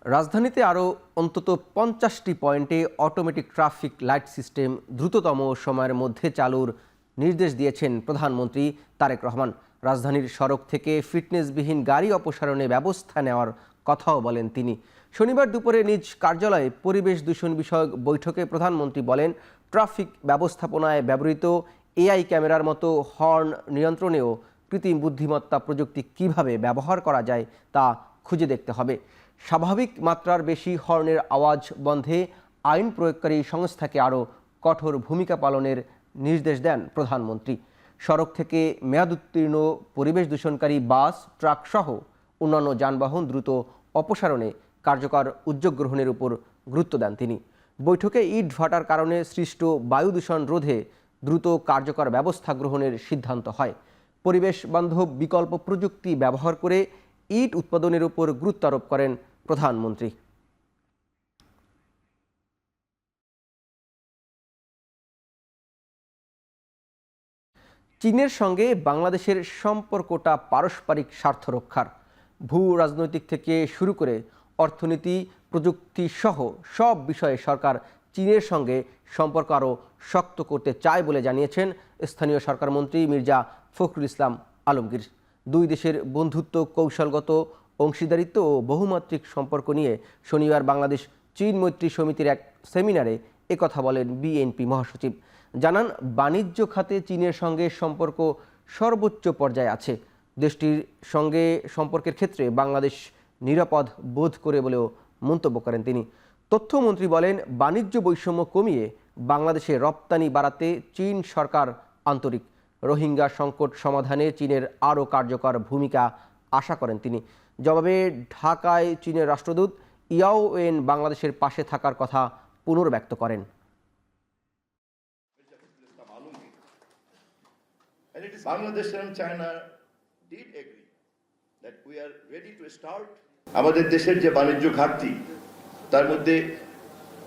রাজধানীতে আরও অন্তত ৫০টি পয়েন্টে অটোমেটিক ট্রাফিক লাইট সিস্টেম দ্রুততম সময়ের মধ্যে চালুর নির্দেশ দিয়েছেন প্রধানমন্ত্রী তারেক রহমান। রাজধানীর সড়ক থেকে ফিটনেসবিহীন গাড়ি অপসারণে ব্যবস্থা নেওয়ার কথাও বলেন তিনি। শনিবার দুপুরে নিজ কার্যালয়ে পরিবেশ দূষণ বিষয়ক বৈঠকে প্রধানমন্ত্রী বলেন, ট্রাফিক ব্যবস্থাপনায় ব্যবহৃত এআই ক্যামেরার মতো হর্ন নিয়ন্ত্রণেও কৃত্রিম বুদ্ধিমত্তা প্রযুক্তি কিভাবে ব্যবহার করা যায় তা খুঁজে দেখতে হবে। স্বাভাবিক মাত্রার বেশি হর্নের আওয়াজ বন্ধে আইন প্রয়োগকারী সংস্থাকে আরও কঠোর ভূমিকা পালনের নির্দেশ দেন প্রধানমন্ত্রী। সড়ক থেকে মেয়াদোত্তীর্ণ পরিবেশ দূষণকারী বাস, ট্রাক সহ অন্যান্য যানবাহন দ্রুত অপসারণে কার্যকর উদ্যোগ গ্রহণের উপর গুরুত্ব দেন তিনি। বৈঠকে ইট ভাটার কারণে সৃষ্ট বায়ু দূষণ রোধে দ্রুত কার্যকর ব্যবস্থা গ্রহণের সিদ্ধান্ত হয়। পরিবেশ বান্ধব বিকল্প প্রযুক্তি ব্যবহার করে ইট উৎপাদনের উপর গুরুত্ব আরোপ করেন প্রধানমন্ত্রী। চীনের সঙ্গে বাংলাদেশের সম্পর্কটা পারস্পরিক স্বার্থ রক্ষার। ভূ রাজনৈতিক থেকে শুরু করে অর্থনীতি, প্রযুক্তি সহ সব বিষয়ে সরকার চীনের সঙ্গে সম্পর্ক আরও শক্ত করতে চায় বলে জানিয়েছেন স্থানীয় সরকারমন্ত্রী মির্জা ফখরুল ইসলাম আলমগীর। দুই দেশের বন্ধুত্ব, কৌশলগত অংশীদারিত্ব ও বহুমাত্রিক সম্পর্ক নিয়ে শনিবার বাংলাদেশ চীন মৈত্রী সমিতির এক সেমিনারে একথা বলেন বিএনপি মহাসচিব। জানান, বাণিজ্য খাতে চীনের সঙ্গে সম্পর্ক সর্বোচ্চ পর্যায়ে আছে। দেশটির সঙ্গে সম্পর্কের ক্ষেত্রে বাংলাদেশ নিরাপদ বোধ করে বলেও মন্তব্য করেন তিনি। তথ্যমন্ত্রী বলেন, বাণিজ্য বৈষম্য কমিয়ে বাংলাদেশে রপ্তানি বাড়াতে চীন সরকার আন্তরিক। রোহিঙ্গা সংকট সমাধানে চীনের আরও কার্যকর ভূমিকা আশা করেন তিনি। জবাবে ঢাকায় চীনের রাষ্ট্রদূত ইয়াও ওয়েন বাংলাদেশের পাশে থাকার কথা পুনর্ব্যক্ত করেন। আমাদের দেশের যে বাণিজ্য ঘাটতি, তার মধ্যে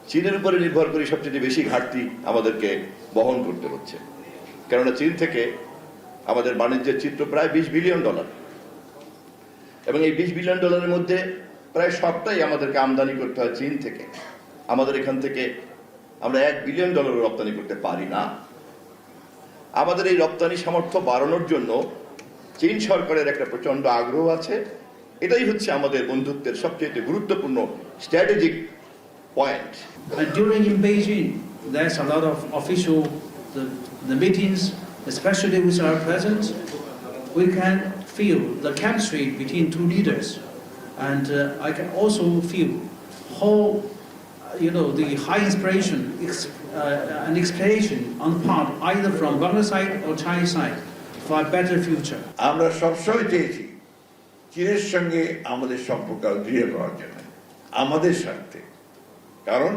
চীনের উপরে নির্ভর করে সবচেয়ে বেশি ঘাটতি আমাদেরকে বহন করতে হচ্ছে। কেননা চীন থেকে আমাদের বাণিজ্যের চিত্র প্রায় $20 বিলিয়ন, এবং এই $20 বিলিয়নের মধ্যে প্রায় সবটাই আমাদেরকে আমদানি করতে হয় চীন থেকে। আমাদের এখান থেকে আমরা $1 বিলিয়ন রপ্তানি করতে পারি না। আমাদের এই রপ্তানি সামর্থ্য বাড়ানোর জন্য চীন সরকারের একটা প্রচন্ড আগ্রহ আছে। এটাই হচ্ছে আমাদের বন্ধুত্বের সবচেয়ে গুরুত্বপূর্ণ strategic point. During in Beijing, there's a lot of official the meetings, especially with our president. We can feel the chemistry between two leaders, and I can also feel how the high inspiration and expectation on part either from Bangladesh side or Chinese side for a better future. আমরা সবসময় চেয়েছি চীনের সঙ্গে আমাদের সম্পর্ক দৃঢ় করার জন্য, আমাদের স্বার্থে। কারণ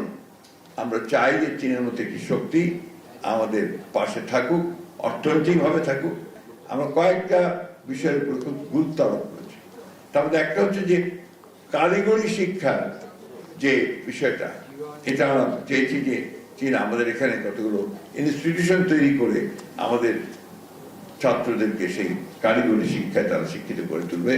আমরা চাই যে চীনের মতো একটি শক্তি আমাদের পাশে থাকুক, অর্থনৈতিকভাবে থাকুক। আমরা কয়েকটা বিষয়ের উপর খুব গুরুত্ব আরোপ করেছি। তার মধ্যে একটা হচ্ছে যে কারিগরি শিক্ষার যে বিষয়টা, এটা আমরা চেয়েছি যে চীন আমাদের এখানে কতগুলো ইনস্টিটিউশন তৈরি করে আমাদের ছাত্রদেরকে সেই কারিগরি শিক্ষায় তারা শিক্ষিত করে তুলবে।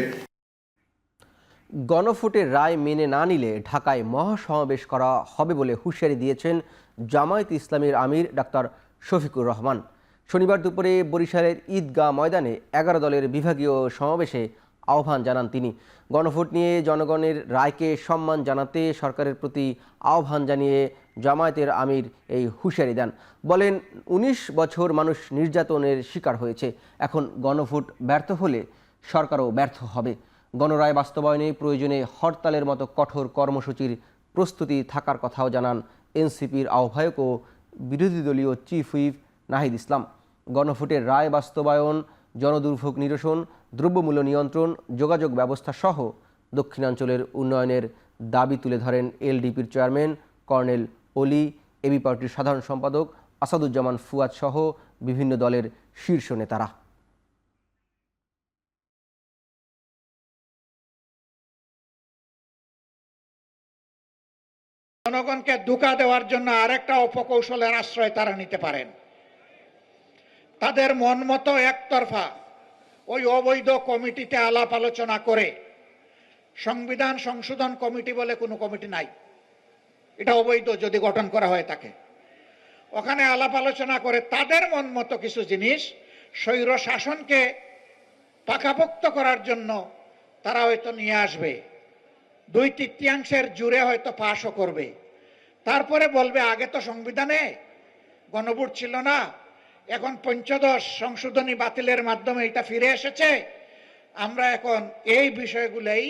গণভোটের রায় মেনে না নিলে ঢাকায় মহাসমাবেশ করা হবে বলে হুঁশিয়ারি দিয়েছেন জামায়াতে ইসলামীর আমির ডাক্তার শফিকুর রহমান। শনিবার দুপুরে বরিশালের ঈদগাহ ময়দানে 11 দলের বিভাগীয় সমাবেশে আহ্বান জানান তিনি। গণভোট নিয়ে জনগণের রায়কে সম্মান জানাতে সরকারের প্রতি আহ্বান জানিয়ে জামায়াতের আমির এই হুঁশিয়ারি দেন। বলেন, 19 বছর মানুষ নির্যাতনের শিকার হয়েছে। এখন গণভোট ব্যর্থ হলে সরকারও ব্যর্থ হবে। গণরায় বাস্তবায়নে প্রয়োজনে হরতালের মতো কঠোর কর্মসূচির প্রস্তুতি থাকার কথাও জানান এনসিপির আহ্বায়ক ও বিরোধী দলীয় চিফ হুইপ নাহিদ ইসলাম। গণভোটের রায় বাস্তবায়ন, জনদুর্ভোগ নিরসন, দ্রব্যমূল্য নিয়ন্ত্রণ, যোগাযোগ ব্যবস্থা সহ দক্ষিণাঞ্চলের উন্নয়নের দাবি তুলে ধরেন এলডিপির চেয়ারম্যান কর্নেল অলি, এবি পার্টির সাধারণ সম্পাদক আসাদুজ্জামান ফুয়াদ সহ বিভিন্ন দলের শীর্ষ নেতারা। জনগণকে ধোঁকা দেওয়ার জন্য আরেকটা অপকৌশলের আশ্রয় তারা নিতে পারেন। তাদের মন মতো একতরফা ওই অবৈধ কমিটিতে আলাপ আলোচনা করে সংবিধান সংশোধন কমিটি বলে কোনো কমিটি নাই, এটা অবৈধ যদি গঠন করা হয় থাকে। ওখানে আলাপ আলোচনা করে তাদের মন মতো কিছু জিনিস স্বৈর শাসনকে পাকাপোক্ত করার জন্য তারা হয়তো নিয়ে আসবে, 2/3 জুড়ে হয়তো পাশও করবে, তারপরে বলবে আগে তো সংবিধানে গণভোট ছিল না, এখন 15 সংশোধনী বাতিলের মাধ্যমে এটা ফিরে এসেছে, আমরা এখন এই বিষয়গুলোই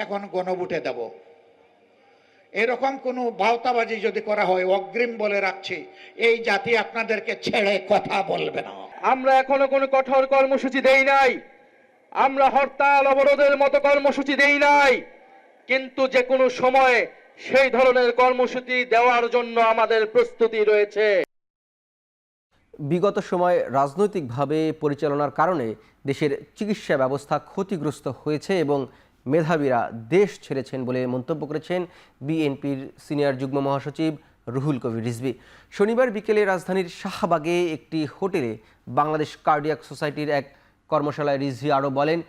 এখন গণভোটে দেব। এরকম কোনো বাউতাবাজি যদি করা হয়, অগ্রিম বলে রাখছি, এই জাতি আপনাদেরকে ছেড়ে কথা বলবে না। আমরা এখনো কোনো কঠোর কর্মসূচি দেই নাই, আমরা হরতাল অবরোধের মতো কর্মসূচি দেই নাই, কিন্তু যে কোনো সময়ে সেই ধরনের কর্মসূচি দেওয়ার জন্য আমাদের প্রস্তুতি রয়েছে। বিগত সময়ে রাজনৈতিকভাবে পরিচালনার কারণে দেশের চিকিৎসা ব্যবস্থা ক্ষতিগ্রস্ত হয়েছে এবং মেধাবীরা দেশ ছেড়েছেন বলে মন্তব্য করেছেন বিএনপির সিনিয়র যুগ্ম মহাসচিব রুহুল কবির রিজভী। শনিবার বিকেলে রাজধানীর শাহবাগে একটি হোটেলে বাংলাদেশ কার্ডিয়াক সোসাইটির এক কর্মশালায় রিজভী আরও বলেন,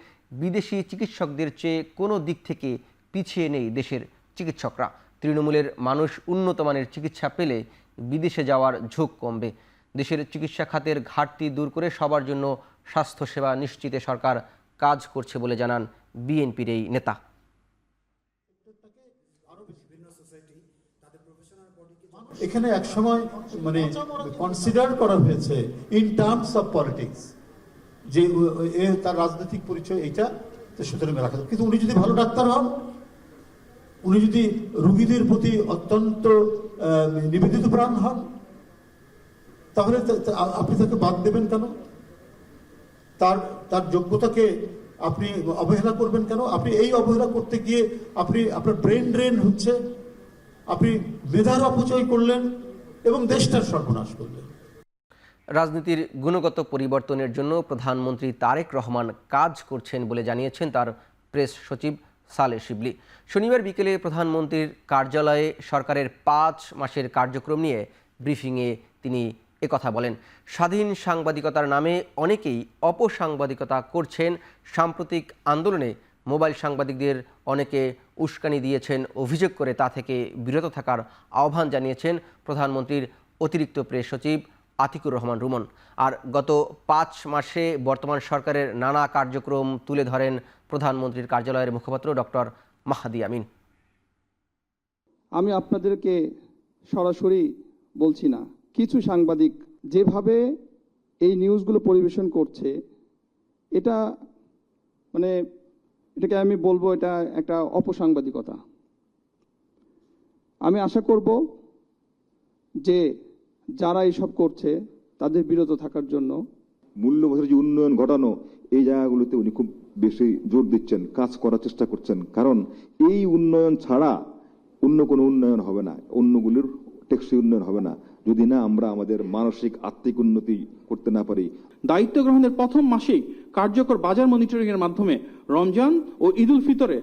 বিদেশি চিকিৎসকদের চেয়ে কোনো দিক থেকে পিছিয়ে নেই দেশের চিকিৎসকরা। তৃণমূলের মানুষ উন্নত মানের চিকিৎসা পেলে বিদেশে যাওয়ার ঝোঁক কমবে। দেশের চিকিৎসা খাতের ঘাটতি দূর করে সবার জন্য স্বাস্থ্যসেবা নিশ্চিতে সরকার কাজ করছে বলে জানান বিএনপির এই নেতা। এখানে একসময় মানে কনসিডার করা হয়েছে ইন টার্মস অফ পলিটিক্স, যে তার রাজনৈতিক পরিচয় এইটা, তো সুতরাং রাখা যাবে। কিন্তু উনি যদি ভালো ডাক্তার হন, উনি যদি রোগীদের প্রতি অত্যন্ত নিবেদিত প্রাণ হন, তাহলে আপনি তাকে বাদ দেবেন কেন? তার যোগ্যতাকে আপনি অবহেলা করবেন কেন? আপনি এই অবহেলা করতে গিয়ে আপনার ব্রেন ড্রেন হচ্ছে, আপনি মেধার অপচয় করলেন এবং দেশটার সর্বনাশ করলেন। রাজনীতির গুণগত পরিবর্তনের জন্য প্রধানমন্ত্রী তারেক রহমান কাজ করছেন বলে জানিয়েছেন তার প্রেস সচিব সালেহ শিবলি। শনিবার বিকেলে প্রধানমন্ত্রীর কার্যালয়ে সরকারের 5 মাসের কার্যক্রম নিয়ে ব্রিফিংয়ে তিনি একথা বলেন। স্বাধীন সাংবাদিকতার নামে অনেকেই অপসাংবাদিকতা করছেন। সাম্প্রতিক আন্দোলনে মোবাইল সাংবাদিকদের অনেকে উস্কানি দিয়েছেন অভিযোগ করে তা থেকে বিরত থাকার আহ্বান জানিয়েছেন প্রধানমন্ত্রীর অতিরিক্ত প্রেস সচিব আতিকুর রহমান রুমন। আর গত 5 মাসে বর্তমান সরকারের নানা কার্যক্রম তুলে ধরেন প্রধানমন্ত্রীর কার্যালয়ের মুখপাত্র ডক্টর মাহাদি আমিন। আমি আপনাদেরকে সরাসরি বলছি না, কিছু সাংবাদিক যেভাবে এই নিউজগুলো পরিবেশন করছে, এটা মানে এটাকে আমি বলবো এটা একটা অপসাংবাদিকতা। আমি আশা করব যে যারা এইসব করছে তাদের বিরত থাকার জন্য। মূল্যবোধের যে উন্নয়ন ঘটানো, এই জায়গাগুলোতে উনি খুব বেশি জোর দিচ্ছেন, কাজ করার চেষ্টা করছেন। কারণ এই উন্নয়ন ছাড়া অন্য কোনো উন্নয়ন হবে না, অন্যগুলির টেকসই উন্নয়ন হবে না যদি না আমরা আমাদের মানসিক আত্মিক উন্নতি করতে না পারি। দায়িত্ব গ্রহণের প্রথম মাসেই কার্যকর বাজার মনিটরিং এর মাধ্যমে রমজান ও ঈদ উল ফিতরে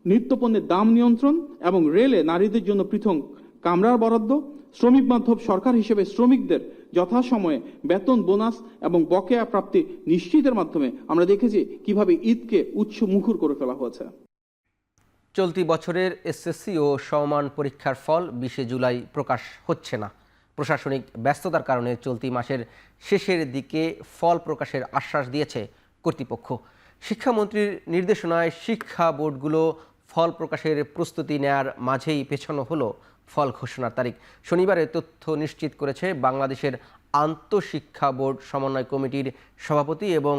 নিত্যপণ্যের দাম নিয়ন্ত্রণ এবং রেলে নারীদের জন্য পৃথক কামরার বরাদ্দ, শ্রমিক বান্ধব সরকার হিসেবে শ্রমিকদের যথাসময়ে বেতন, বোনাস এবং বকেয়া প্রাপ্তি নিশ্চিতের মাধ্যমে আমরা দেখেছি কিভাবে ঈদকে উৎসমুখর করে ফেলা হয়েছে। চলতি বছরের এসএসসি ও সমমান পরীক্ষার ফল 20 জুলাই প্রকাশ হচ্ছে না। প্রশাসনিক ব্যস্ততার কারণে চলতি মাসের শেষের দিকে ফল প্রকাশের আশ্বাস দিয়েছে কর্তৃপক্ষ। শিক্ষামন্ত্রীর নির্দেশনায় শিক্ষা বোর্ডগুলো ফল প্রকাশের প্রস্তুতি নেয়ার মাঝেই পেছানো হলো ফল ঘোষণার তারিখ। শনিবারে তথ্য নিশ্চিত করেছে বাংলাদেশের আন্তঃশিক্ষা বোর্ড সমন্বয় কমিটির সভাপতি এবং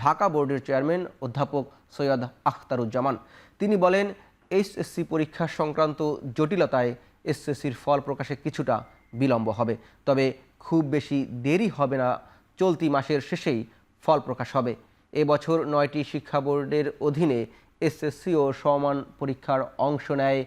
ঢাকা বোর্ডের চেয়ারম্যান অধ্যাপক সৈয়দ আখতারুজ্জামান। তিনি বলেন, এইচএসসি পরীক্ষা সংক্রান্ত জটিলতায় এসএসসির ফল প্রকাশে কিছুটা বিলম্ব হবে, তবে খুব বেশি দেরি হবে না। চলতি মাসের শেষেই ফল প্রকাশ হবে। এবছর 9টি শিক্ষা বোর্ডের অধীনে এসএসসি ও সমমান পরীক্ষার অংশ নেয়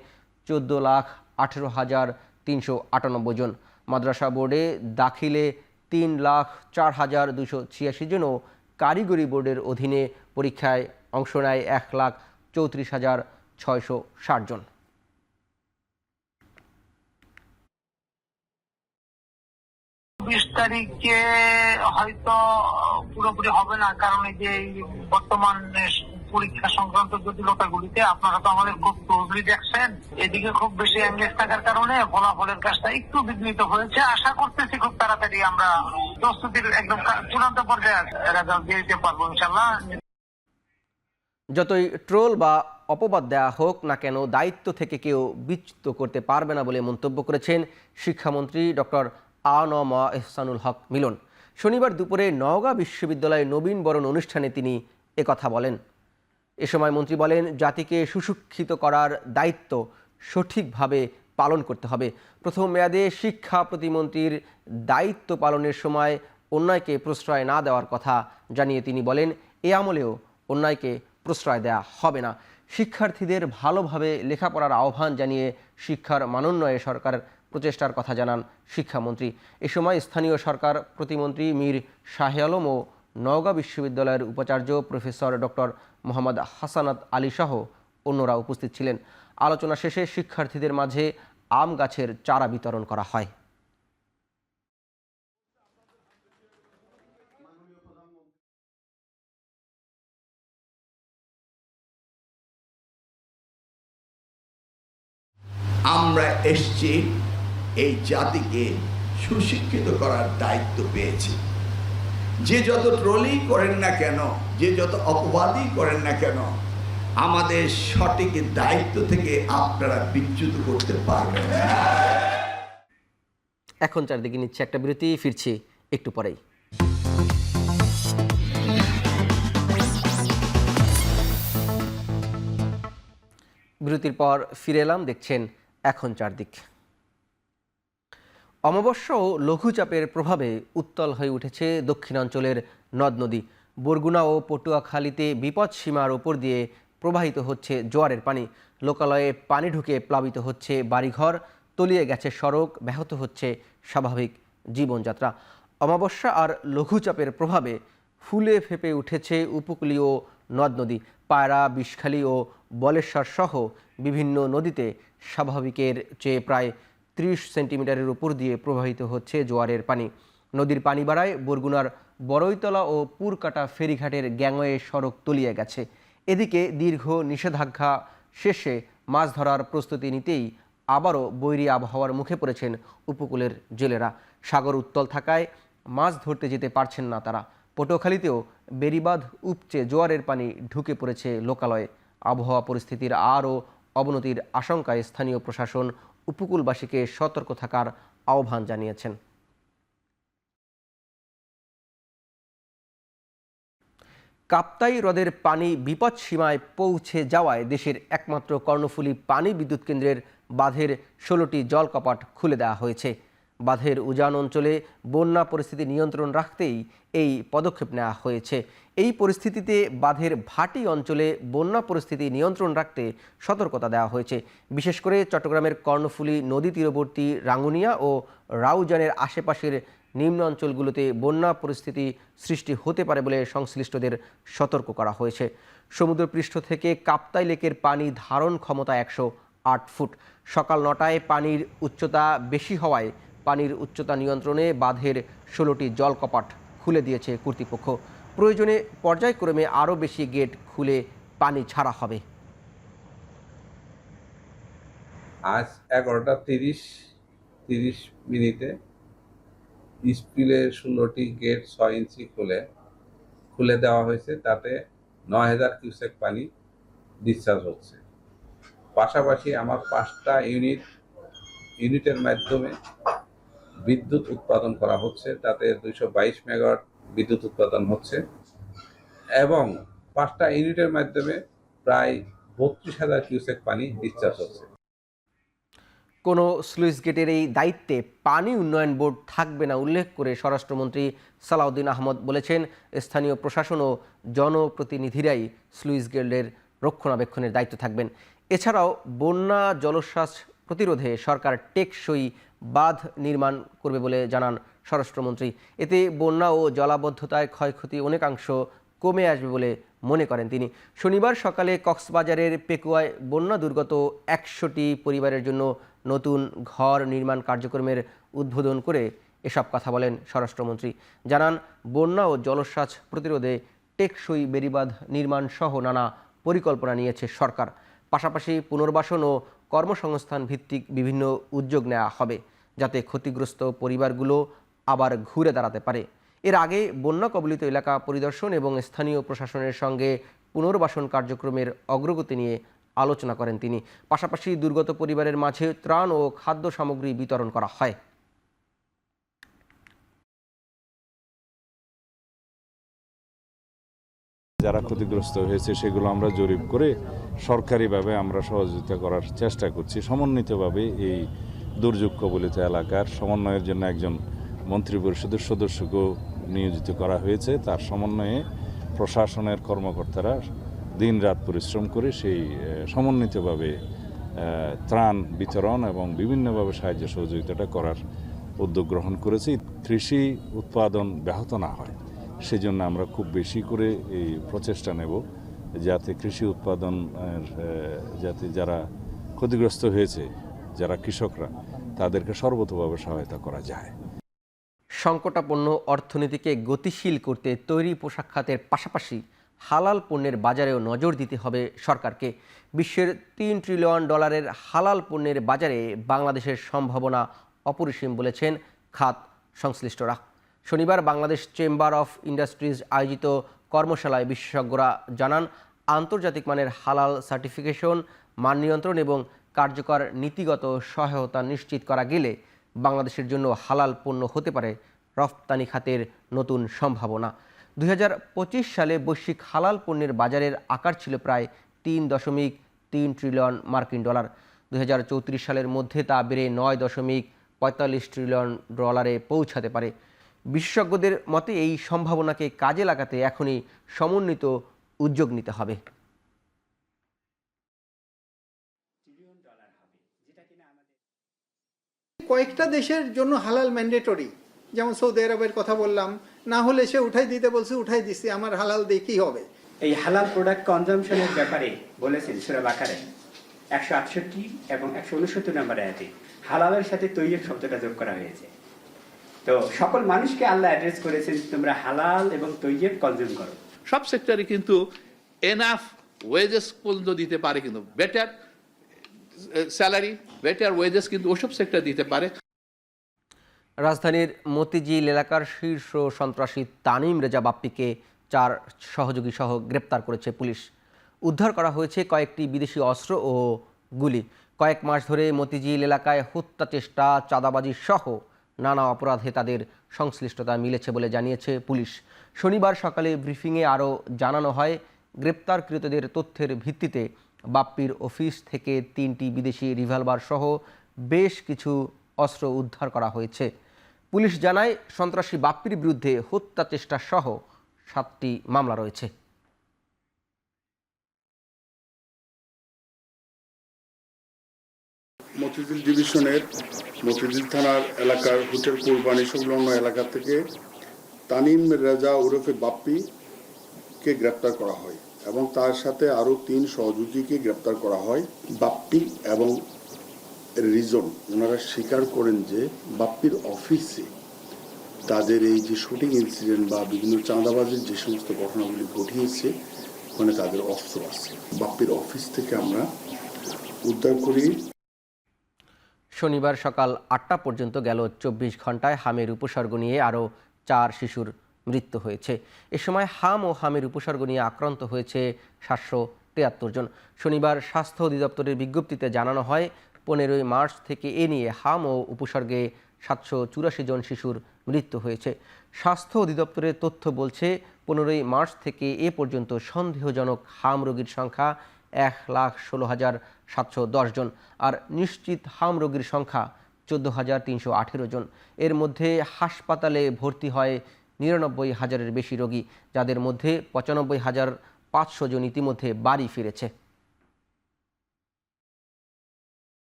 14,18,398 জন। মাদ্রাসা বোর্ডে দাখিলে 3,04,286 জন ও কারিগরি বোর্ডের অধীনে পরীক্ষায় অংশ নেয় 1,34,660 জন। তারিখে হয়তো পুরোপুরি হবে না, কারণ এই যে বর্তমান পরীক্ষা সংক্রান্ত জটিলতাগুলিতে আপনারা তো আমাদের খুব ক্লোজলি দেখছেন, এদিকে খুব বেশি এঙ্গেজ থাকার কারণে ফলাফলের কাজটা একটু বিঘ্নিত হয়েছে। আশা করতেছি খুব তাড়াতাড়ি আমরা প্রস্তুতির একদম চূড়ান্ত পর্যায়ে রেজাল্ট দিয়ে দিতে পারবো ইনশাল্লাহ। যতই ট্রোল বা অপবাদ দেয়া হোক না কেন, দায়িত্ব থেকে কেউ বিচ্যুত করতে পারবে না বলে মন্তব্য করেছেন শিক্ষামন্ত্রী ডক্টর আ.ন.ম এহসানুল হক মিলন। শনিবার দুপুরে নওগাঁ বিশ্ববিদ্যালয়ের নবীন বরণ অনুষ্ঠানে তিনি একথা বলেন। এ সময় মন্ত্রী বলেন, জাতিকে সুশিক্ষিত করার দায়িত্ব সঠিকভাবে পালন করতে হবে। প্রথম মেয়াদে শিক্ষা প্রতিমন্ত্রীর দায়িত্ব পালনের সময় অন্যায়কে প্রশ্রয় না দেওয়ার কথা জানিয়ে তিনি বলেন, এ আমলেও অন্যায়কে প্রশ্রয় দেওয়া হবে না। শিক্ষার্থীদের ভালোভাবে লেখাপড়ার আহ্বান জানিয়ে শিক্ষার মানোন্নয়ে সরকার প্রচেষ্টার কথা জানান শিক্ষামন্ত্রী। এ সময় স্থানীয় সরকার প্রতিমন্ত্রী মীর শাহে আলম ও নওগাঁ বিশ্ববিদ্যালয়ের উপাচার্য প্রফেসর ডক্টর মোহাম্মদ হাসানাত আলী সহ অন্যরা উপস্থিত ছিলেন। আলোচনা শেষে শিক্ষার্থীদের মাঝে আম গাছের চারা বিতরণ করা হয়। আমরা এসছি এই জাতিকে সুশিক্ষিত করার দায়িত্ব পেয়েছি। যে যত ট্রোলই করেন না কেন, যে যত অপবাদই করেন না কেন, আমাদের সঠিক দায়িত্ব থেকে আপনারা বিচ্যুত করতে পারবেন না। এখন চারদিকে নিচ্ছে একটা বিরতি, ফিরছি একটু পরেই। বিরতির পর ফিরে এলাম, দেখছেন এখন চারদিক। অমাবস্যা ও লঘুচাপের প্রভাবে উত্তাল হয়ে উঠেছে দক্ষিণাঞ্চলের নদ নদী। বরগুনা ও পটুয়াখালীতে বিপদ সীমার ওপর দিয়ে প্রবাহিত হচ্ছে জোয়ারের পানি। লোকালয়ে পানি ঢুকে প্লাবিত হচ্ছে বাড়িঘর, তলিয়ে গেছে সড়ক, ব্যাহত হচ্ছে স্বাভাবিক জীবনযাত্রা। অমাবস্যা আর লঘুচাপের প্রভাবে ফুলে ফেপে উঠেছে উপকূলীয় নদ নদী। পায়রা, বিষখালী ও বলেশ্বর সহ বিভিন্ন নদীতে স্বাভাবিকের চেয়ে প্রায় 30 সেন্টিমিটারের উপর দিয়ে প্রবাহিত হচ্ছে জোয়ারের পানি। নদীর পানি বাড়ায় বরগুনার বড়ইতলা ও পুরকাটা ফেরিঘাটের গ্যাংওয়ে সড়ক তলিয়ে গেছে। এদিকে দীর্ঘ নিষেধাজ্ঞা শেষে মাছ ধরার প্রস্তুতি নিতেই আবারও বৈরী আবহাওয়ার মুখে পড়েছেন উপকূলের জেলেরা। সাগর উত্তল থাকায় মাছ ধরতে যেতে পারছেন না তারা। পটুয়াখালীতেও বেড়িবাঁধ উপচে জোয়ারের পানি ঢুকে পড়েছে লোকালয়ে। আবহাওয়া পরিস্থিতির আরও অবনতির আশঙ্কায় স্থানীয় প্রশাসন উপকূলবাসীকে সতর্ক থাকার আহ্বান জানিয়েছেন। কাপ্তাই হ্রদের পানি বিপদ সীমায় পৌঁছে যাওয়ায় দেশের একমাত্র কর্ণফুলী পানি বিদ্যুৎ কেন্দ্রের বাঁধের 16টি জলকপাট খুলে দেওয়া হয়েছে। বাঁধের উজান অঞ্চলে বন্যা পরিস্থিতি নিয়ন্ত্রণ রাখতেই এই পদক্ষেপ নেওয়া হয়েছে। এই পরিস্থিতিতে বাঁধের ভাটি অঞ্চলে বন্যা পরিস্থিতি নিয়ন্ত্রণ রাখতে সতর্কতা দেওয়া হয়েছে। বিশেষ করে চট্টগ্রামের কর্ণফুলী নদী তীরবর্তী রাঙ্গুনিয়া ও রাউজানের আশেপাশের নিম্ন অঞ্চলগুলোতে বন্যা পরিস্থিতি সৃষ্টি হতে পারে বলে সংশ্লিষ্টদের সতর্ক করা হয়েছে। সমুদ্রপৃষ্ঠ থেকে কাপ্তাই লেকের পানি ধারণ ক্ষমতা 108 ফুট। সকাল 9টায় পানির উচ্চতা বেশি হওয়ায় পানির উচ্চতা নিয়ন্ত্রণে বাঁধের 16টি জলকপাট খুলে দিয়েছে কর্তৃপক্ষ। প্রয়োজনে পর্যায়ক্রমে আরও বেশি গেট খুলে পানি ছাড়া হবে। আজ 11টা 30 মিনিটে স্পিলের 16টি গেট 6 ইঞ্চি খুলে দেওয়া হয়েছে। তাতে 9000 কিউসেক পানি ডিসচার্জ হচ্ছে। পাশাপাশি আমার 5টা ইউনিটের মাধ্যমে বিদ্যুৎ উৎপাদন করা হচ্ছে। তাতে 222 মেগাওয়াট বিদ্যুৎ উৎপাদন হচ্ছে এবং 5টা ইউনিটের মাধ্যমে প্রায় 32,000 কিউসেক পানি ডিসচার্জ হচ্ছে। কোনো স্লুইস গেটের এই দায়িত্বে পানি উন্নয়ন বোর্ড থাকবে না উল্লেখ করে স্বরাষ্ট্রমন্ত্রী সালাউদ্দিন আহমদ বলেছেন, স্থানীয় প্রশাসন ও জনপ্রতিনিধিরাই স্লুইস গেটের রক্ষণাবেক্ষণের দায়িত্ব থাকবেন। এছাড়াও বন্যা জলোচ্ছ্বাস প্রতিরোধে সরকার টেকসই বাঁধ নির্মাণ করবে বলে জানান স্বরাষ্ট্রমন্ত্রী। এতে বন্যা ও জলাবদ্ধতায় ক্ষয়ক্ষতি অনেকাংশ কমে আসবে বলে মনে করেন তিনি। শনিবার সকালে কক্সবাজারের পেকুয়ায় বন্যা দুর্গত 100টি পরিবারের জন্য নতুন ঘর নির্মাণ কার্যক্রমের উদ্বোধন করে এসব কথা বলেন স্বরাষ্ট্রমন্ত্রী। জানান, বন্যা ও জলোচ্ছ্বাস প্রতিরোধে টেকসই বেড়িবাঁধ নির্মাণ সহ নানা পরিকল্পনা নিয়েছে সরকার। পাশাপাশি পুনর্বাসন ও কর্মসংস্থান ভিত্তিক বিভিন্ন উদ্যোগ নেওয়া হবে, যাতে ক্ষতিগ্রস্ত পরিবারগুলো আবার ঘুরে দাঁড়াতে পারে। এর আগে বন্যা কবলিত এলাকা পরিদর্শন এবং স্থানীয় প্রশাসনের সঙ্গে পুনর্বাসন কার্যক্রমের অগ্রগতি নিয়ে আলোচনা করেন তিনি। পাশাপাশি দুর্গত পরিবারের মাঝে ত্রাণ ও খাদ্য সামগ্রী বিতরণ করা হয়। যারা ক্ষতিগ্রস্ত হয়েছে সেগুলো আমরা জরিপ করে সরকারিভাবে আমরা সহযোগিতা করার চেষ্টা করছি। সমন্বিতভাবে এই দুর্যোগ কবলিত এলাকার সমন্বয়ের জন্য একজন মন্ত্রী পরিষদের সদস্যকেও নিয়োজিত করা হয়েছে। তার সমন্বয়ে প্রশাসনের কর্মকর্তারা দিনরাত পরিশ্রম করে সেই সমন্বিতভাবে ত্রাণ বিতরণ এবং বিভিন্নভাবে সাহায্য সহযোগিতাটা করার উদ্যোগ গ্রহণ করেছি। কৃষি উৎপাদন ব্যাহত না হয় সেজন্য আমরা খুব বেশি করে এই প্রচেষ্টা নেব, যাতে কৃষি উৎপাদন যাতে যারা ক্ষতিগ্রস্ত হয়েছে, যারা কৃষকরা, তাদেরকে সর্বতোভাবে সহায়তা করা যায়। সংকটাপন্ন অর্থনীতিকে গতিশীল করতে তৈরি পোশাক খাতের পাশাপাশি হালাল পণ্যের বাজারেও নজর দিতে হবে সরকারকে। বিশ্বের $3 ট্রিলিয়ন হালাল পণ্যের বাজারে বাংলাদেশের সম্ভাবনা অপরিসীম বলেছেন খাত সংশ্লিষ্টরা। শনিবার বাংলাদেশ চেম্বার অফ ইন্ডাস্ট্রিজ আয়োজিত কর্মশালায় বিশেষজ্ঞরা জানান, আন্তর্জাতিক মানের হালাল সার্টিফিকেশন, মান নিয়ন্ত্রণ এবং কার্যকর নীতিগত সহায়তা নিশ্চিত করা গেলে বাংলাদেশের জন্য হালাল পণ্য হতে পারে রফতানি খাতের নতুন সম্ভাবনা। 2025 সালে বৈশ্বিক হালাল পণ্যের বাজারের আকার ছিল প্রায় $3.3 ট্রিলিয়ন। 2034 সালের মধ্যে তা বেড়ে $9.45 ট্রিলিয়ন পৌঁছাতে পারে। বিশেষজ্ঞদের মতে এই সম্ভাবনাকে কাজে লাগাতে এখনই সমন্বিত উদ্যোগ নিতে হবে। কয়েকটা দেশের জন্য হালাল ম্যান্ডেটরি, যেমন সৌদি আরবের কথা বললাম, না হলে সে উঠাই দিতে বলছে, উঠাই দিচ্ছি, আমার হালাল দিয়ে কি হবে। এই হালাল প্রোডাক্ট কনজাম্পশনের ব্যাপারে বলেছেন সূরা বাকারে 168 এবং 169 নম্বর আয়াতে হালালের সাথে তৈয়ব শব্দটা যোগ করা হয়েছে। তো সকল মানুষকে আল্লাহ অ্যাড্রেস করেছেন, তোমরা হালাল এবং তৈয়ব কনজিউম করো। সব সেক্টরে কিন্তু এনাফ ওয়েজেস পর্যন্ত দিতে পারে, কিন্তু বেটার স্যালারি, বেটার ওয়েজেস কিন্তু ওসব সেক্টর দিতে পারে। রাজধানীর মতিঝিল এলাকার শীর্ষ সন্ত্রাসী তানিম রেজা বাপ্পিকে 4 সহযোগী সহ গ্রেপ্তার করেছে পুলিশ। উদ্ধার করা হয়েছে কয়েকটি বিদেশি অস্ত্র ও গুলি। কয়েক মাস ধরে মতিঝিল এলাকায় হত্যা চেষ্টা, চাঁদাবাজি সহ নানা অপরাধে তাদের সংশ্লিষ্টতা মিলেছে বলে জানিয়েছে পুলিশ। শনিবার সকালে ব্রিফিংয়ে আরও জানানো হয়, গ্রেপ্তারকৃতদের তথ্যের ভিত্তিতে বাপ্পির অফিস থেকে 3টি বিদেশি রিভলভার সহ বেশ কিছু অস্ত্র উদ্ধার করা হয়েছে। পুলিশ জানায়, সন্ত্রাসী বাপ্পির বিরুদ্ধে হত্যা চেষ্টা সহ 7টি মামলা রয়েছে। মতিঝিল ডিভিশনের মতিঝিল থানার এলাকার হোটেল কুরবানি সংলগ্ন এলাকা থেকে তানিম রেজা ওরফে বাপ্পিকে গ্রেপ্তার করা হয় এবং তার সাথে আরও 3 সহযোগীকে গ্রেপ্তার করা হয়। বাপ্পি এবং রিজন ওনারা স্বীকার করেন যে বাপ্পির অফিসে তাদের এই যে শুটিং ইনসিডেন্ট বা বিভিন্ন চাঁদাবাজির যে সমস্ত ঘটনাগুলি ঘটিয়েছে, ওখানে তাদের অস্ত্র আছে। বাপ্পির অফিস থেকে আমরা উদ্ধার করি। শনিবার সকাল 8টা পর্যন্ত গেল 24 ঘন্টায় হামের উপসর্গ নিয়ে আরও 4 শিশুর মৃত্যু হয়েছে। এ সময় হাম ও হামের উপসর্গ নিয়ে আক্রান্ত হয়েছে 773 জন। শনিবার স্বাস্থ্য অধিদপ্তরের বিজ্ঞপ্তিতে জানানো হয়, 15 মার্চ থেকে এ নিয়ে হাম ও উপসর্গে 784 জন শিশুর মৃত্যু হয়েছে। স্বাস্থ্য অধিদপ্তরের তথ্য বলছে, 15 মার্চ থেকে এ পর্যন্ত সন্দেহজনক হাম রোগীর সংখ্যা 1,16,710 জন, আর নিশ্চিত হাম রোগীর সংখ্যা 14,318 জন। এর মধ্যে হাসপাতালে ভর্তি হয় 99,000-এর বেশি রোগী, যাদের মধ্যে 95,500 জন ইতিমধ্যে বাড়ি ফিরেছে।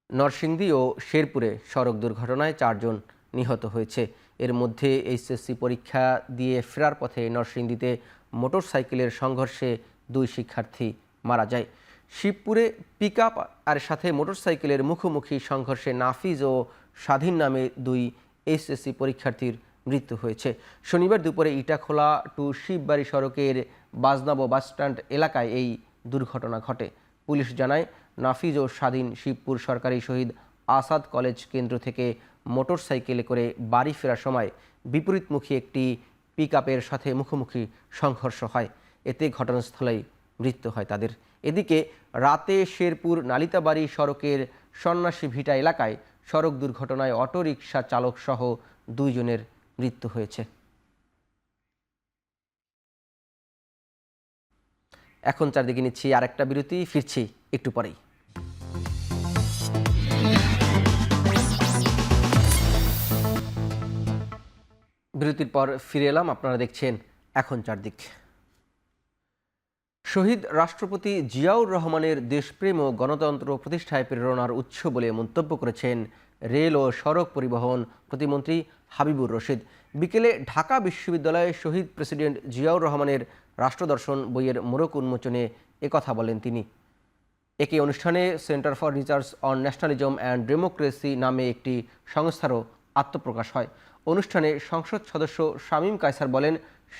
নরসিংদী ও শেরপুরে সড়ক দুর্ঘটনায় 4 জন নিহত হয়েছে। এর মধ্যে এইচএসসি পরীক্ষা দিয়ে ফেরার পথে নরসিংদীতে মোটরসাইকেলের সংঘর্ষে 2 শিক্ষার্থী মারা যায়। শিবপুরে পিকআপ আর সাথে মোটরসাইকেলের মুখোমুখি সংঘর্ষে নাফিজ ও স্বাধীন নামে 2 এইচএসসি পরীক্ষার্থীর মৃত্যু হয়েছে। শনিবার দুপুরে ইটাখোলা টু শিববাড়ি সড়কের বাজনাবো বাসস্ট্যান্ড এলাকায় এই দুর্ঘটনা ঘটে। পুলিশ জানায়, নাফিজ ও স্বাধীন শিবপুর সরকারি শহীদ আসাদ কলেজ কেন্দ্র থেকে মোটরসাইকেলে করে বাড়ি ফেরার সময় বিপরীতমুখী একটি পিকআপের সাথে মুখোমুখি সংঘর্ষ হয়। এতে ঘটনাস্থলেই মৃত্যু হয় তাদের। এদিকে রাতে শেরপুর নালিতাবাড়ি সড়কের সন্ন্যাসী ভিটা এলাকায় সড়ক দুর্ঘটনায় অটোরিকশা চালক সহ 2 জনের মৃত্যু হয়েছে। এখন চারদিকে নিচ্ছি আরেকটা বিরতি, ফিরছি একটু পরেই। বিরতির পর ফিরে এলাম, আপনারা দেখছেন এখন চারদিক। শহীদ রাষ্ট্রপতি জিয়াউর রহমানের দেশপ্রেম ও গণতন্ত্র প্রতিষ্ঠায় প্রেরণার উৎস বলে মন্তব্য করেছেন রেল ও সড়ক পরিবহন প্রতিমন্ত্রী হাবিবুর রশিদ। বিকেলে ঢাকা বিশ্ববিদ্যালয়ে শহীদ প্রেসিডেন্ট জিয়াউর রহমানের রাষ্ট্রদর্শন বইয়ের মোড়ক উন্মোচনে একথা বলেন তিনি। একই অনুষ্ঠানে centre for research on nationalism and democracy নামে একটি সংস্থারও আত্মপ্রকাশ হয়। অনুষ্ঠানে সংসদ সদস্য শামীম কায়সার বলেন,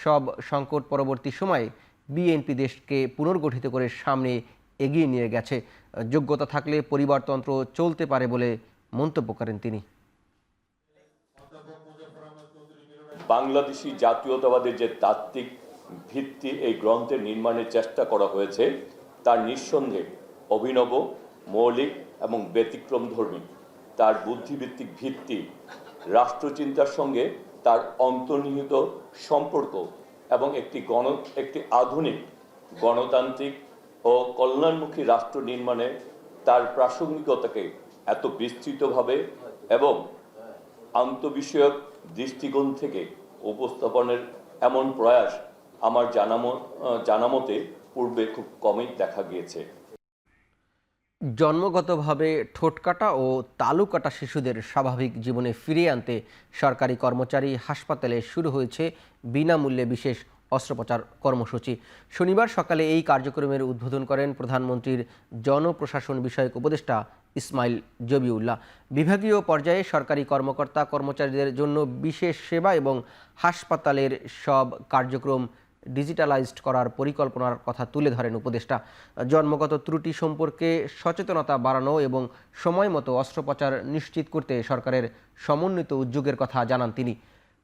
সব সংকট পরবর্তী সময়ে বিএনপি দেশকে পুনর্গঠিত করে সামনে এগিয়ে নিয়ে গেছে। যোগ্যতা থাকলে পরিবারতন্ত্র চলতে পারে বলে মন্তব্য করেন তিনি। বাংলাদেশি জাতীয়তাবাদের যে তাত্ত্বিক ভিত্তি এই গ্রন্থের নির্মাণের চেষ্টা করা হয়েছে, তার নিঃসন্দেহে অভিনব, মৌলিক এবং ব্যতিক্রমধর্মী। তার বুদ্ধিভিত্তিক ভিত্তি রাষ্ট্রচিন্তার সঙ্গে তার অন্তর্নিহিত সম্পর্ক এবং একটি আধুনিক গণতান্ত্রিক ও কল্যাণমুখী রাষ্ট্র নির্মাণে তার প্রাসঙ্গিকতাকে এত বিস্তৃতভাবে এবং আন্তঃবিষয়ক দৃষ্টিকোণ থেকে উপস্থাপনের এমন প্রয়াস আমার জানামতে পূর্বে খুব কমই দেখা গিয়েছে। জন্মগতভাবে ঠোঁটকাটা ও তালুকাটা শিশুদের স্বাভাবিক জীবনে ফিরিয়ে আনতে সরকারি কর্মচারী হাসপাতালে শুরু হয়েছে বিনামূল্যে বিশেষ অস্ত্রোপচার কর্মসূচি। শনিবার সকালে এই কার্যক্রমের উদ্বোধন করেন প্রধানমন্ত্রীর জনপ্রশাসন বিষয়ক উপদেষ্টা ইসমাইল জবিউল্লাহ। বিভাগীয় পর্যায়ে সরকারি কর্মকর্তা কর্মচারীদের জন্য বিশেষ সেবা এবং হাসপাতালের সব কার্যক্রম ডিজিটালাইজড করার পরিকল্পনার কথা তুলে ধরেন উপদেষ্টা। জন্মগত ত্রুটি সম্পর্কে সচেতনতা বাড়ানো এবং সময় মতো অস্ত্রোপচার নিশ্চিত করতে সরকারের সমন্বিত উদ্যোগের কথা জানান তিনি।